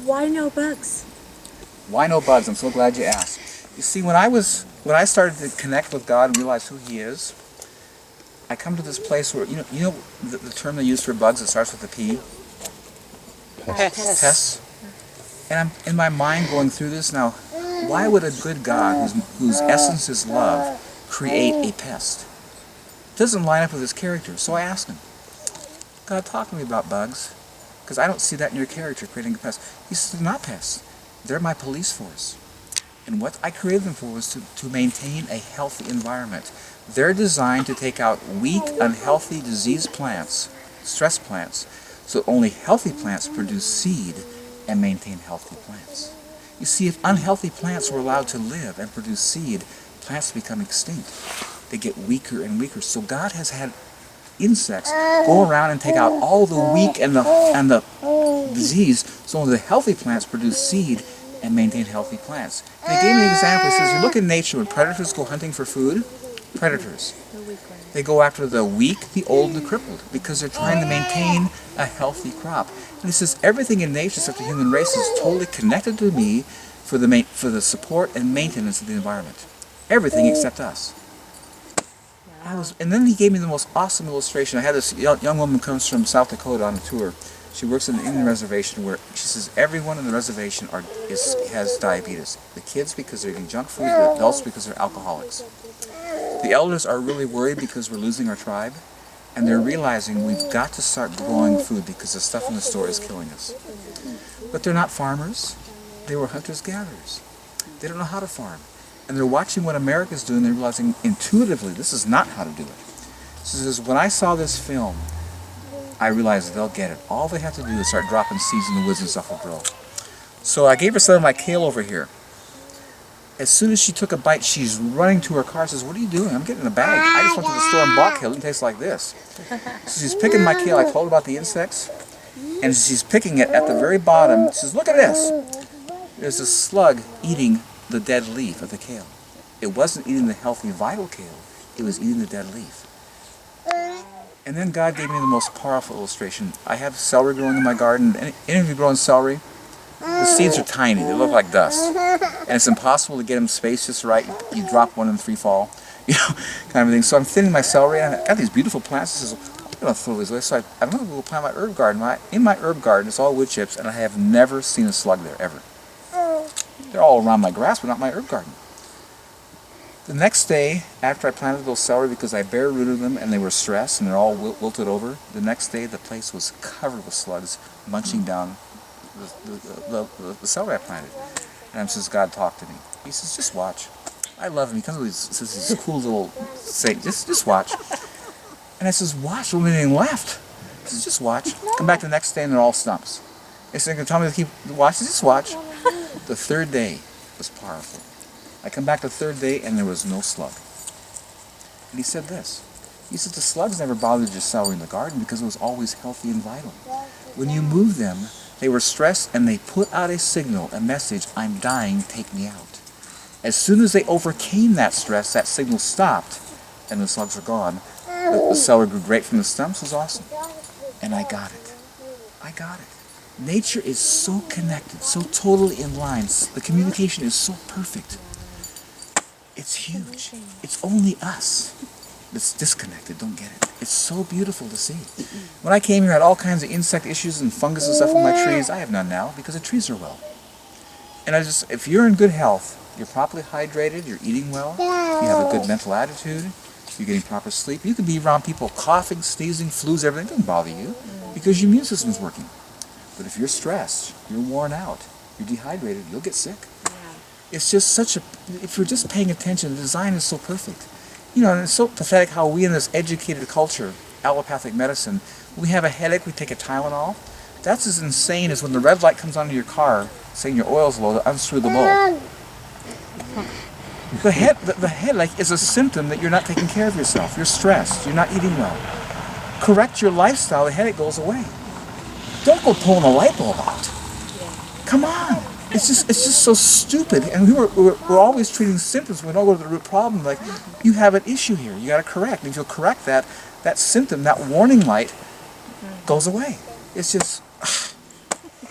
Why no bugs? Why no bugs? I'm so glad you asked. You see, when I started to connect with God and realize who He is, I come to this place where, you know the term they use for bugs, it starts with a P? Pests. Pests. And I'm in my mind going through this now, why would a good God, whose essence is love, create a pest? It doesn't line up with His character. So I asked Him, God, talk to me about bugs, because I don't see that in your character, creating a pest. He says, they're not pests. They're my police force. And what I created them for was to maintain a healthy environment. They're designed to take out weak, unhealthy, diseased plants, stress plants, so only healthy plants produce seed and maintain healthy plants. You see, if unhealthy plants were allowed to live and produce seed, plants become extinct. They get weaker and weaker. So God has had insects go around and take out all the weak and the disease, so only the healthy plants produce seed and maintain healthy plants. And he gave me an example. He says, you look in nature, when predators go hunting for food, predators, they go after the weak, the old, and the crippled, because they're trying to maintain a healthy crop. And he says, everything in nature except the human race is totally connected to me for the support and maintenance of the environment. Everything except us. And then he gave me the most awesome illustration. I had this young woman who comes from South Dakota on a tour. She works in an Indian reservation where she says everyone in the reservation has diabetes. The kids because they're eating junk food, the adults because they're alcoholics. The elders are really worried because we're losing our tribe, and they're realizing we've got to start growing food because the stuff in the store is killing us. But they're not farmers. They were hunters-gatherers. They don't know how to farm. And they're watching what America's doing, they're realizing intuitively this is not how to do it. So he says, when I saw this film, I realized they'll get it. All they have to do is start dropping seeds in the woods and stuff will grow. So I gave her some of my kale over here. As soon as she took a bite, she's running to her car and says, what are you doing? I'm getting a bag. I just went to the store and bought kale. It tastes like this. So she's picking my kale. I told her about the insects. And she's picking it at the very bottom. She says, look at this. There's a slug eating the dead leaf of the kale. It wasn't eating the healthy, vital kale. It was eating the dead leaf. And then God gave me the most powerful illustration. I have celery growing in my garden. Any of you growing celery? The seeds are tiny. They look like dust. And it's impossible to get them spaced just right. You drop one and 3 fall. You know, kind of thing. So I'm thinning my celery, and I've got these beautiful plants. I says, I'm going to throw these away. So I'm going to go plant my herb garden. In my herb garden, it's all wood chips, and I have never seen a slug there, ever. They're all around my grass, but not my herb garden. The next day, after I planted those celery, because I bare rooted them and they were stressed and they're all wilted over, the next day the place was covered with slugs munching down the celery I planted. And I says, God, talk to me. He says, just watch. I love him. He comes with these cool little sayings. Just watch. And I says, watch. There's only anything left. He says, just watch. Come back the next day and they're all stumps. He said, "You're going to tell me to keep watching?" Just watch. The third day was powerful. I come back the third day and there was no slug. And he said this. He said, the slugs never bothered your celery in the garden because it was always healthy and vital. When you moved them, they were stressed and they put out a signal, a message, I'm dying, take me out. As soon as they overcame that stress, that signal stopped and the slugs were gone. The celery grew great from the stumps. It was awesome. And I got it. I got it. Nature is so connected, so totally in line. The communication is so perfect. It's huge. It's only us that's disconnected, don't get it. It's so beautiful to see. When I came here, I had all kinds of insect issues and fungus and stuff in my trees. I have none now because the trees are well. And if you're in good health, you're properly hydrated, you're eating well, you have a good mental attitude, you're getting proper sleep, you can be around people coughing, sneezing, flus, everything. It doesn't bother you because your immune system's working. But if you're stressed, you're worn out, you're dehydrated, you'll get sick. It's just if you're just paying attention, the design is so perfect. You know, and it's so pathetic how we in this educated culture, allopathic medicine, we have a headache, we take a Tylenol. That's as insane as when the red light comes onto your car saying your oil's low, to unscrew the bolt. The headache is a symptom that you're not taking care of yourself. You're stressed, you're not eating well. Correct your lifestyle, the headache goes away. Don't go pulling a light bulb out. Come on. It's just so stupid. And we're always treating symptoms. We don't go to the root problem. Like, you have an issue here. You got to correct. And if you'll correct that symptom, that warning light goes away. It's just,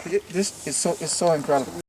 This is so incredible.